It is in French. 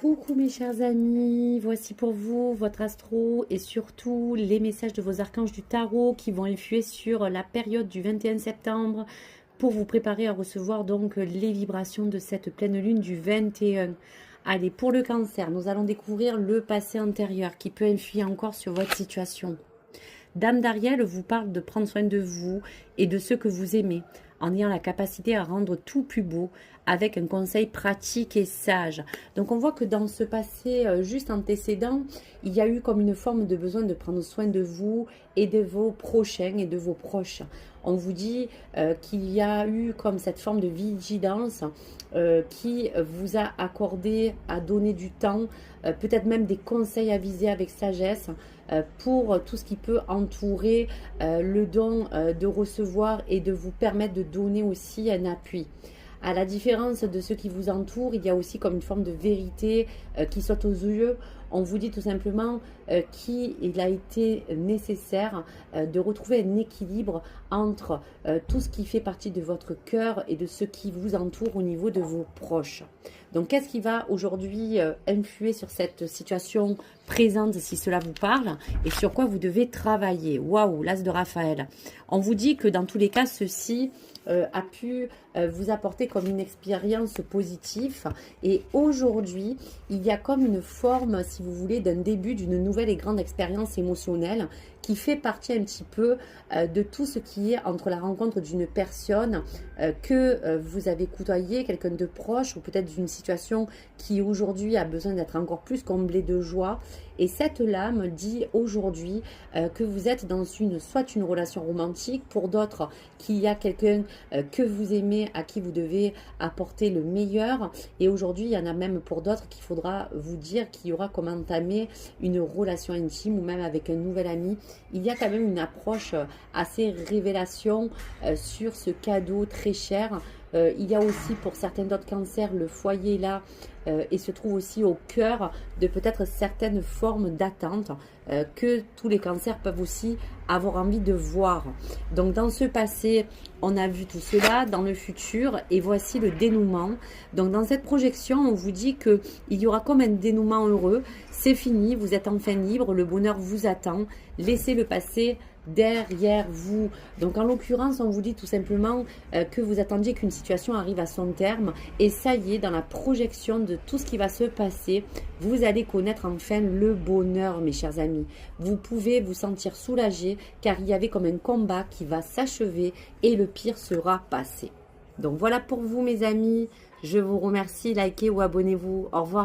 Coucou mes chers amis, voici pour vous votre astro et surtout les messages de vos archanges du tarot qui vont influer sur la période du 21 septembre pour vous préparer à recevoir donc les vibrations de cette pleine lune du 21. Allez, pour le cancer, nous allons découvrir le passé antérieur qui peut influer encore sur votre situation. Dame d'Ariel vous parle de prendre soin de vous et de ceux que vous aimez, en ayant la capacité à rendre tout plus beau, avec un conseil pratique et sage. Donc on voit que dans ce passé juste antécédent, il y a eu comme une forme de besoin de prendre soin de vous et de vos prochains et de vos proches. On vous dit qu'il y a eu comme cette forme de vigilance qui vous a accordé à donner du temps, peut-être même des conseils avisés avec sagesse, pour tout ce qui peut entourer le don de recevoir et de vous permettre de donner aussi un appui. À la différence de ceux qui vous entourent, il y a aussi comme une forme de vérité qui saute aux yeux. On vous dit tout simplement qu'il a été nécessaire de retrouver un équilibre entre tout ce qui fait partie de votre cœur et de ce qui vous entoure au niveau de vos proches. Donc, qu'est-ce qui va aujourd'hui influer sur cette situation présente, si cela vous parle, et sur quoi vous devez travailler? Waouh, l'as de Raphaël. On vous dit que dans tous les cas, ceci a pu vous apporter comme une expérience positive. Et aujourd'hui, il y a comme une forme, si vous voulez, d'un début d'une nouvelle et grande expérience émotionnelle qui fait partie un petit peu de tout ce qui est entre la rencontre d'une personne que vous avez côtoyé, quelqu'un de proche, ou peut-être d'une situation qui aujourd'hui a besoin d'être encore plus comblée de joie. Et cette lame dit aujourd'hui que vous êtes dans soit une relation romantique, pour d'autres qu'il y a quelqu'un que vous aimez, à qui vous devez apporter le meilleur. Et aujourd'hui, il y en a même pour d'autres qu'il faudra vous dire qu'il y aura comme entamer une relation intime ou même avec un nouvel ami. Il y a quand même une approche assez révélation sur ce cadeau très cher. Il y a aussi pour certains d'autres cancers le foyer là et se trouve aussi au cœur de peut-être certaines formes d'attente que tous les cancers peuvent aussi avoir envie de voir. Donc dans ce passé, on a vu tout cela, dans le futur, et voici le dénouement. Donc dans cette projection, on vous dit qu'il y aura comme un dénouement heureux. C'est fini, vous êtes enfin libre, le bonheur vous attend. Laissez le passé derrière vous. Donc en l'occurrence, on vous dit tout simplement que vous attendiez qu'une situation arrive à son terme, et ça y est, dans la projection de tout ce qui va se passer, vous allez connaître enfin le bonheur, mes chers amis. Vous pouvez vous sentir soulagé car il y avait comme un combat qui va s'achever et le pire sera passé. Donc voilà pour vous, mes amis. Je vous remercie, likez ou abonnez-vous. Au revoir.